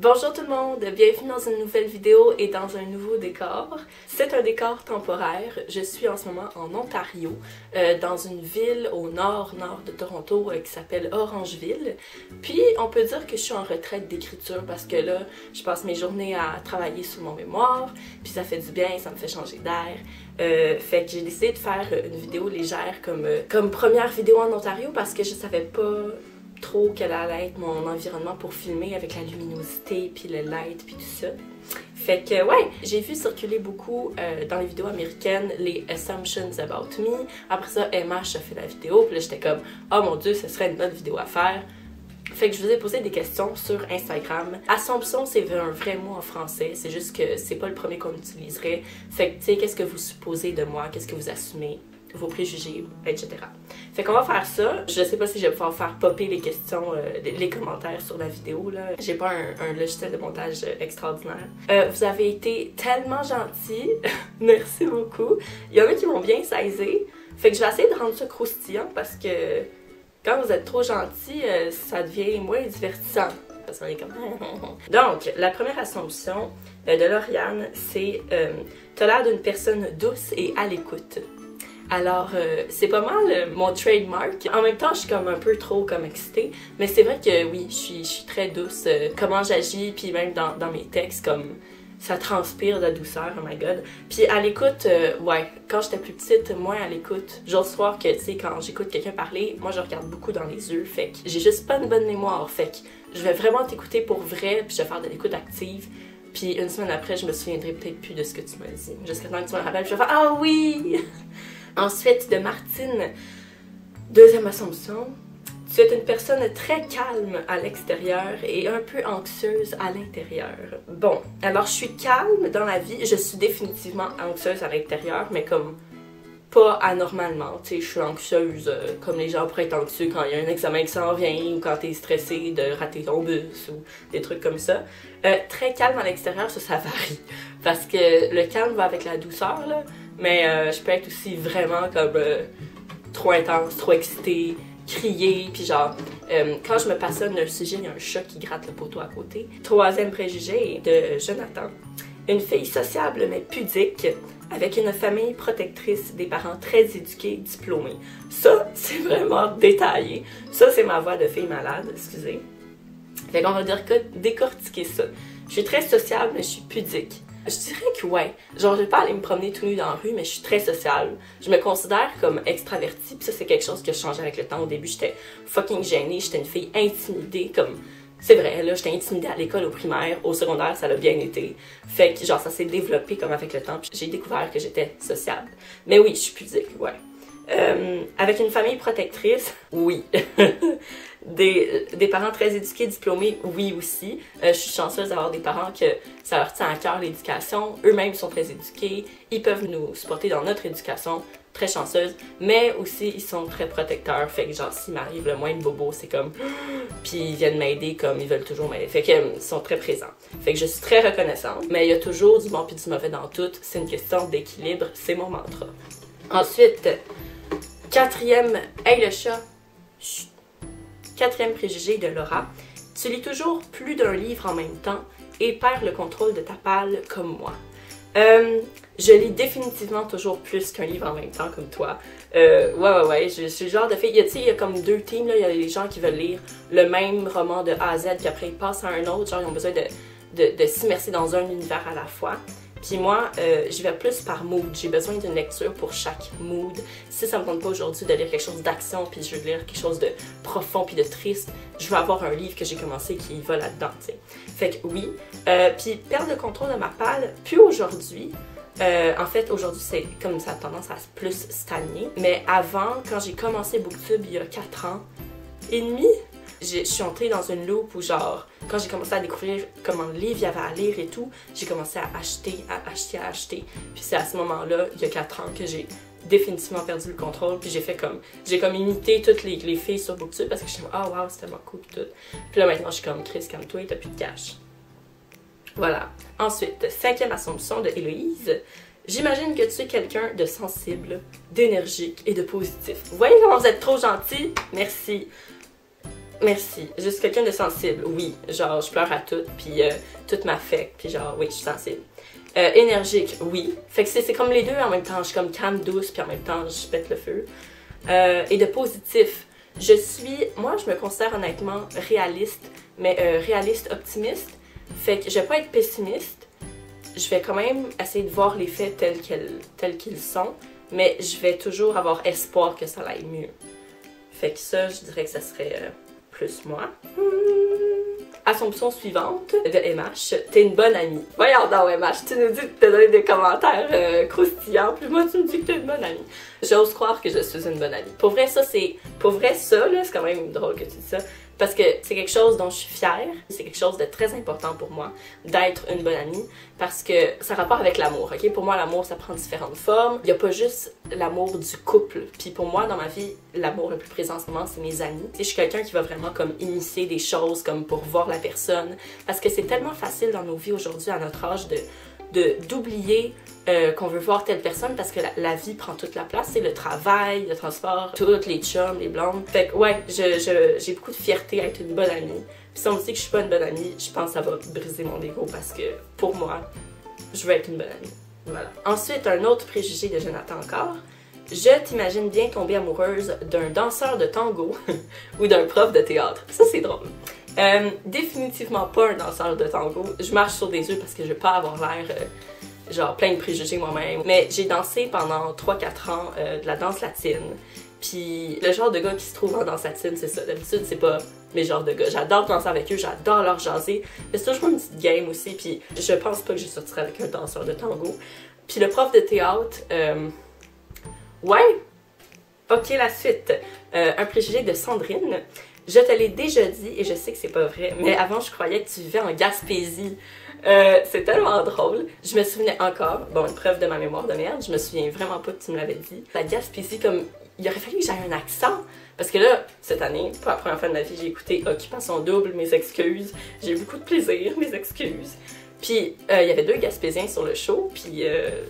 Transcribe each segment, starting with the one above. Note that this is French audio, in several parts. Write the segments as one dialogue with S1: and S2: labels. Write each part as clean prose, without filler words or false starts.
S1: Bonjour tout le monde, bienvenue dans une nouvelle vidéo et dans un nouveau décor. C'est un décor temporaire. Je suis en ce moment en Ontario, dans une ville au nord de Toronto qui s'appelle Orangeville. Puis on peut dire que je suis en retraite d'écriture parce que là, je passe mes journées à travailler sur mon mémoire, puis ça fait du bien, ça me fait changer d'air. Fait que j'ai décidé de faire une vidéo légère comme première vidéo en Ontario parce que je savais pas trop quel allait être mon environnement pour filmer avec la luminosité, puis le light, puis tout ça. Fait que ouais, j'ai vu circuler beaucoup dans les vidéos américaines les assumptions about me. Après ça, MH a fait la vidéo, puis là j'étais comme « Oh mon dieu, ce serait une autre vidéo à faire ». Fait que je vous ai posé des questions sur Instagram. Assumption, c'est un vrai mot en français, c'est juste que c'est pas le premier qu'on utiliserait. Fait que tu sais, qu'est-ce que vous supposez de moi, qu'est-ce que vous assumez, vos préjugés, etc. Fait qu'on va faire ça. Je sais pas si je vais pouvoir faire popper les questions, les commentaires sur la vidéo, là. J'ai pas un logiciel de montage extraordinaire. Vous avez été tellement gentils. Merci beaucoup. Il y en a qui m'ont bien saisi. Fait que je vais essayer de rendre ça croustillant parce que quand vous êtes trop gentils, ça devient moins divertissant. Parce qu'on est comme... Donc, la première assumption de Lauriane, c'est t'as l'air d'une personne douce et à l'écoute. Alors, c'est pas mal mon trademark. En même temps, je suis comme un peu trop comme excitée. Mais c'est vrai que oui, je suis très douce. Comment j'agis, puis même dans mes textes, comme ça transpire de la douceur, oh my god. Puis à l'écoute, ouais, quand j'étais plus petite, moins à l'écoute. J'ose croire que, tu sais, quand j'écoute quelqu'un parler, moi je regarde beaucoup dans les yeux. Fait que j'ai juste pas une bonne mémoire. Fait que je vais vraiment t'écouter pour vrai, puis je vais faire de l'écoute active. Puis une semaine après, je me souviendrai peut-être plus de ce que tu m'as dit. Jusqu'à temps que tu me rappelles, je vais faire « Ah oui! » Ensuite, de Martine, deuxième assumption, tu es une personne très calme à l'extérieur et un peu anxieuse à l'intérieur. Bon, alors je suis calme dans la vie, je suis définitivement anxieuse à l'intérieur, mais comme pas anormalement, tu sais, je suis anxieuse comme les gens pourraient être anxieux quand il y a un examen qui s'en vient ou quand t'es stressé de rater ton bus ou des trucs comme ça. Très calme à l'extérieur, ça varie, parce que le calme va avec la douceur, là. Mais je peux être aussi vraiment comme trop intense, trop excitée, crier, puis genre, quand je me passionne d'un sujet, il y a un chat qui gratte le poteau à côté. Troisième préjugé de Jonathan. Une fille sociable mais pudique, avec une famille protectrice, des parents très éduqués, diplômés. Ça, c'est vraiment détaillé. Ça, c'est ma voix de fille malade, excusez. Fait qu'on va décortiquer ça. Je suis très sociable, mais je suis pudique. Je dirais que ouais. Genre, je vais pas aller me promener tout nu dans la rue, mais je suis très sociale. Je me considère comme extravertie, puis ça, c'est quelque chose qui a changé avec le temps. Au début, j'étais fucking gênée, j'étais une fille intimidée, comme... C'est vrai, là, j'étais intimidée à l'école au primaire, au secondaire, ça l'a bien été. Fait que, genre, ça s'est développé comme avec le temps, puis j'ai découvert que j'étais sociable. Mais oui, je suis pudique, ouais. Avec une famille protectrice, oui. Des parents très éduqués, diplômés, oui aussi. Je suis chanceuse d'avoir des parents que ça leur tient à cœur l'éducation. Eux-mêmes sont très éduqués. Ils peuvent nous supporter dans notre éducation. Très chanceuse. Mais aussi, ils sont très protecteurs. Fait que genre, s'il m'arrive le moins de bobo, c'est comme... Puis ils viennent m'aider comme ils veulent toujours m'aider. Fait qu'ils sont très présents. Fait que je suis très reconnaissante. Mais il y a toujours du bon puis du mauvais dans tout. C'est une question d'équilibre. C'est mon mantra. Ensuite... Quatrième, hey le chat, chut. Quatrième préjugé de Laura, tu lis toujours plus d'un livre en même temps et perds le contrôle de ta palle comme moi. Je lis définitivement toujours plus qu'un livre en même temps comme toi. Ouais, je suis le genre de fille, il y a comme deux teams, là. Il y a les gens qui veulent lire le même roman de A à Z puis après ils passent à un autre, genre ils ont besoin de s'immerser dans un univers à la fois. Puis moi, j'y vais plus par mood. J'ai besoin d'une lecture pour chaque mood. Si ça me tente pas aujourd'hui de lire quelque chose d'action, puis je veux lire quelque chose de profond puis de triste, je veux avoir un livre que j'ai commencé qui va là-dedans, tu sais. Fait que oui. Puis perdre le contrôle de ma palle, puis aujourd'hui. En fait, aujourd'hui, c'est comme ça a tendance à plus stagner. Mais avant, quand j'ai commencé BookTube il y a 4 ans et demi, je suis entrée dans une loupe où genre, quand j'ai commencé à découvrir comment le livre il y avait à lire et tout, j'ai commencé à acheter. Puis c'est à ce moment-là, il y a 4 ans, que j'ai définitivement perdu le contrôle. Puis j'ai comme imité toutes les filles sur BookTube parce que je suis comme, ah wow, c'est tellement cool pis tout. Puis là maintenant, je suis comme, Chris, calme-toi, t'as plus de cash. Voilà. Ensuite, cinquième assumption de Héloïse. J'imagine que tu es quelqu'un de sensible, d'énergique et de positif. Vous voyez comment vous êtes trop gentil? Merci. Merci. Juste quelqu'un de sensible, oui. Genre, je pleure à tout, puis tout m'affecte, puis genre, oui, je suis sensible. Énergique, oui. Fait que c'est comme les deux en même temps. Je suis comme calme, douce, puis en même temps, je pète le feu. Et de positif, moi, je me considère honnêtement réaliste, mais réaliste optimiste. Fait que je vais pas être pessimiste. Je vais quand même essayer de voir les faits tels qu'ils sont, mais je vais toujours avoir espoir que ça aille mieux. Fait que ça, je dirais que ça serait plus moi. Assomption suivante de MH, t'es une bonne amie. Voyons donc MH, tu nous dis de te donner des commentaires croustillants, puis moi tu me dis que t'es une bonne amie. J'ose croire que je suis une bonne amie. Pour vrai ça, c'est quand même drôle que tu dis ça, parce que c'est quelque chose dont je suis fière, c'est quelque chose de très important pour moi, d'être une bonne amie, parce que ça a rapport avec l'amour, ok? Pour moi, l'amour, ça prend différentes formes. Il n'y a pas juste l'amour du couple. Puis pour moi, dans ma vie, l'amour le plus présent en ce moment, c'est mes amis. Je suis quelqu'un qui va vraiment comme initier des choses, comme pour voir la personne, parce que c'est tellement facile dans nos vies aujourd'hui, à notre âge, d'oublier qu'on veut voir telle personne parce que la vie prend toute la place, c'est le travail, le transport, toutes les chums, les blondes. Fait que ouais, j'ai beaucoup de fierté à être une bonne amie. Puis si on me dit que je suis pas une bonne amie, je pense que ça va briser mon ego parce que pour moi, je veux être une bonne amie. Voilà. Ensuite, un autre préjugé de Jonathan encore. Je t'imagine bien tomber amoureuse d'un danseur de tango ou d'un prof de théâtre. Ça, c'est drôle. Définitivement pas un danseur de tango. Je marche sur des œufs parce que je veux pas avoir l'air genre plein de préjugés moi-même. Mais j'ai dansé pendant 3-4 ans de la danse latine. Puis le genre de gars qui se trouve en danse latine, c'est ça. D'habitude, c'est pas mes genres de gars. J'adore danser avec eux, j'adore leur jaser. Mais c'est toujours une petite game aussi. Puis je pense pas que je sortirais avec un danseur de tango. Puis le prof de théâtre, ouais. Ok, la suite. Un préjugé de Sandrine. Je te l'ai déjà dit et je sais que c'est pas vrai, mais avant je croyais que tu vivais en Gaspésie. C'est tellement drôle. Je me souvenais encore, bon, une preuve de ma mémoire de merde, je me souviens vraiment pas que tu me l'avais dit. La Gaspésie, comme, il aurait fallu que j'aie un accent. Parce que là, cette année, pour la première fois de ma vie, j'ai écouté Occupation Double, mes excuses. J'ai eu beaucoup de plaisir, mes excuses. Puis, il y avait 2 Gaspésiens sur le show, puis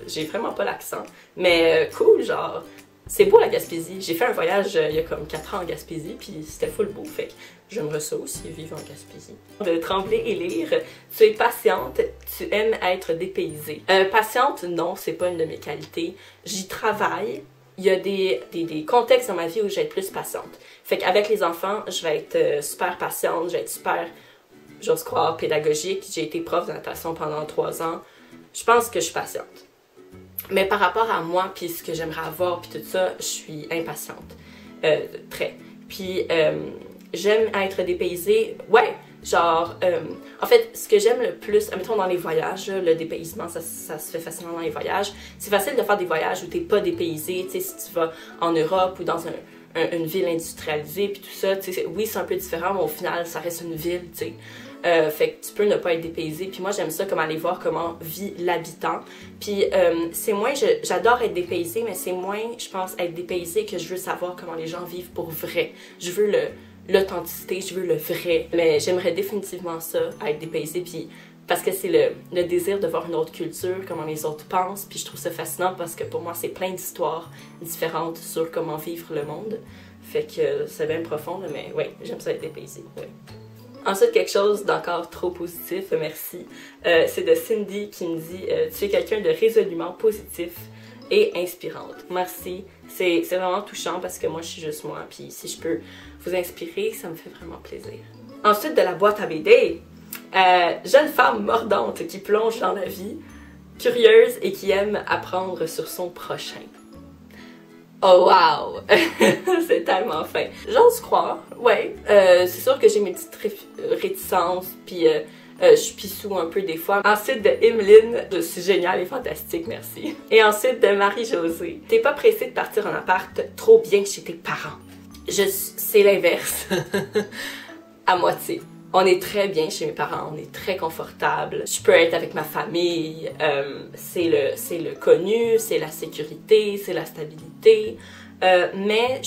S1: j'ai vraiment pas l'accent. Mais cool, genre... C'est beau la Gaspésie. J'ai fait un voyage il y a comme 4 ans en Gaspésie, puis c'était full beau. Fait que j'aimerais ça aussi, vivre en Gaspésie. De trembler et lire. Tu es patiente, tu aimes être dépaysée. Patiente, non, c'est pas une de mes qualités. J'y travaille. Il y a des contextes dans ma vie où je vais être plus patiente. Fait qu'avec les enfants, je vais être super patiente, je vais être super, j'ose croire, pédagogique. J'ai été prof de natation pendant 3 ans. Je pense que je suis patiente. Mais par rapport à moi, puis ce que j'aimerais avoir, puis tout ça, je suis impatiente. Très. Puis j'aime être dépaysée. Ouais, genre... en fait, ce que j'aime le plus, mettons dans les voyages, le dépaysement, ça se fait facilement dans les voyages. C'est facile de faire des voyages où t'es pas dépaysé. Tu sais, si tu vas en Europe ou dans une ville industrialisée, puis tout ça, tu sais, oui, c'est un peu différent, mais au final, ça reste une ville, tu sais. Fait que tu peux ne pas être dépaysé. Puis moi, j'aime ça comme aller voir comment vit l'habitant. Puis c'est moins, j'adore être dépaysée, mais c'est moins, je pense, être dépaysée que je veux savoir comment les gens vivent pour vrai. Je veux l'authenticité, je veux le vrai. Mais j'aimerais définitivement ça, être dépaysée. Puis parce que c'est le désir de voir une autre culture, comment les autres pensent. Puis je trouve ça fascinant parce que pour moi, c'est plein d'histoires différentes sur comment vivre le monde. Fait que c'est bien profond, mais ouais, j'aime ça être dépaysée. Ouais. Ensuite, quelque chose d'encore trop positif, merci. C'est de Cindy qui me dit tu es quelqu'un de résolument positif et inspirante. Merci. C'est vraiment touchant parce que moi, je suis juste moi. Puis si je peux vous inspirer, ça me fait vraiment plaisir. Ensuite, de la boîte à BD. Jeune femme mordante qui plonge dans la vie, curieuse et qui aime apprendre sur son prochain. Oh wow! C'est tellement fin. J'ose croire, ouais. C'est sûr que j'ai mes petites réticences, puis je suis pissou un peu des fois. Ensuite de Emeline, je suis géniale et fantastique, merci. Et ensuite de Marie-Josée. T'es pas pressée de partir en appart trop bien chez tes parents. C'est l'inverse. À moitié. On est très bien chez mes parents, on est très confortable. Je peux être avec ma famille, c'est le connu, c'est la sécurité, c'est la stabilité. Mais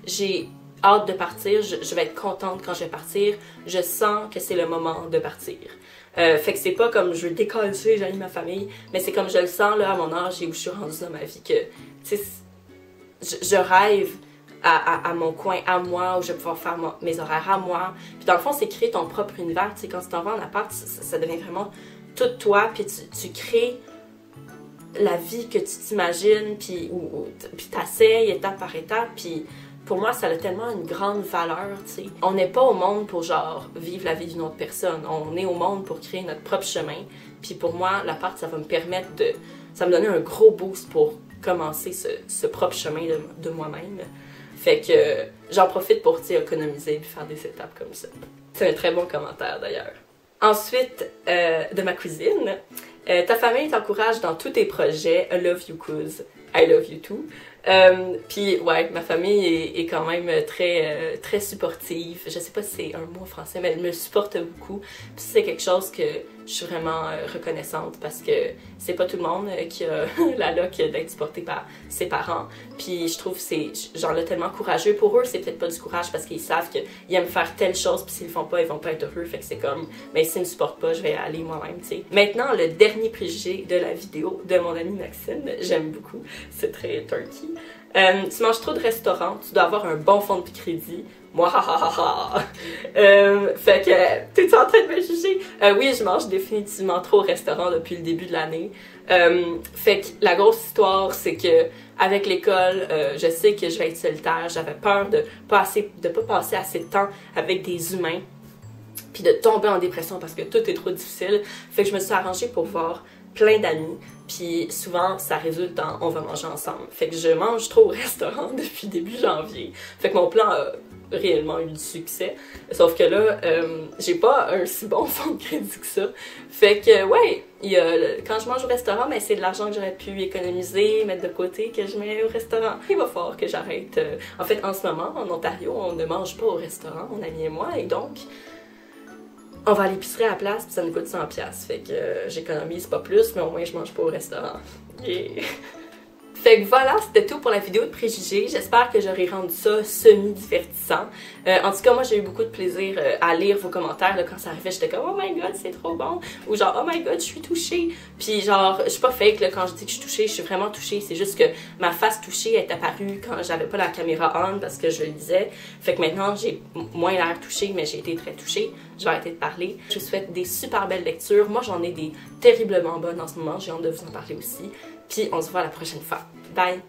S1: j'ai hâte de partir, je vais être contente quand je vais partir. Je sens que c'est le moment de partir. Fait que c'est pas comme je veux décoller, j'aime ma famille, mais c'est comme je le sens là à mon âge et où je suis rendue dans ma vie que, tu sais, je rêve à mon coin à moi, où je vais pouvoir faire mes horaires à moi. Puis dans le fond, c'est créer ton propre univers. Tu sais, quand tu t'en vas en appart, ça devient vraiment tout toi, puis tu crées la vie que tu t'imagines, puis t'essayes étape par étape, puis pour moi, ça a tellement une grande valeur, tu sais. On n'est pas au monde pour, genre, vivre la vie d'une autre personne. On est au monde pour créer notre propre chemin. Puis pour moi, l'appart, ça va me permettre de... Ça me donner un gros boost pour commencer ce propre chemin de moi-même. Fait que j'en profite pour, tu sais, économiser et faire des étapes comme ça. C'est un très bon commentaire, d'ailleurs. Ensuite, de ma cousine, ta famille t'encourage dans tous tes projets. I love you, couz. I love you too. Puis ouais, ma famille est quand même très supportive. Je sais pas si c'est un mot français, mais elle me supporte beaucoup. Puis c'est quelque chose que je suis vraiment reconnaissante parce que c'est pas tout le monde qui a la luck d'être supporté par ses parents. Puis je trouve que c'est genre là tellement courageux pour eux. C'est peut-être pas du courage parce qu'ils savent qu'ils aiment faire telle chose puis s'ils le font pas, ils vont pas être heureux. Fait que c'est comme, mais s'ils me supportent pas, je vais aller moi-même, tu sais. Maintenant, le dernier préjugé de la vidéo de mon amie Maxine, j'aime beaucoup. C'est très turkey. Tu manges trop de restaurants, tu dois avoir un bon fonds de crédit. Moi, fait que, t'es-tu en train de me juger? Oui, je mange définitivement trop au restaurant depuis le début de l'année. Fait que la grosse histoire, c'est que avec l'école, je sais que je vais être solitaire. J'avais peur de pas passer assez de temps avec des humains, puis de tomber en dépression parce que tout est trop difficile. Fait que je me suis arrangée pour voir plein d'amis, puis souvent ça résulte en on va manger ensemble. Fait que je mange trop au restaurant depuis début janvier. Fait que mon plan a réellement eu du succès. Sauf que là, j'ai pas un si bon fonds de crédit que ça. Fait que ouais, quand je mange au restaurant, ben, c'est de l'argent que j'aurais pu économiser, mettre de côté, que je mets au restaurant. Il va falloir que j'arrête. En fait, en ce moment, en Ontario, on ne mange pas au restaurant, mon ami et moi, et donc on va à l'épicerie à la place, puis ça nous coûte 100$. Fait que j'économise pas plus, mais au moins je mange pas au restaurant. Yeah. Fait que voilà, c'était tout pour la vidéo de préjugés. J'espère que j'aurai rendu ça semi-divertissant. En tout cas, moi, j'ai eu beaucoup de plaisir à lire vos commentaires. Là, quand ça arrivait, j'étais comme « Oh my God, c'est trop bon! » Ou genre « Oh my God, je suis touchée! » Puis genre, je suis pas fake là, quand je dis que je suis touchée, je suis vraiment touchée. C'est juste que ma face touchée est apparue quand j'avais pas la caméra on parce que je le disais. Fait que maintenant, j'ai moins l'air touchée, mais j'ai été très touchée. Je vais arrêter de parler. Je vous souhaite des super belles lectures. Moi, j'en ai des terriblement bonnes en ce moment. J'ai hâte de vous en parler aussi. Puis on se voit la prochaine fois. Bye!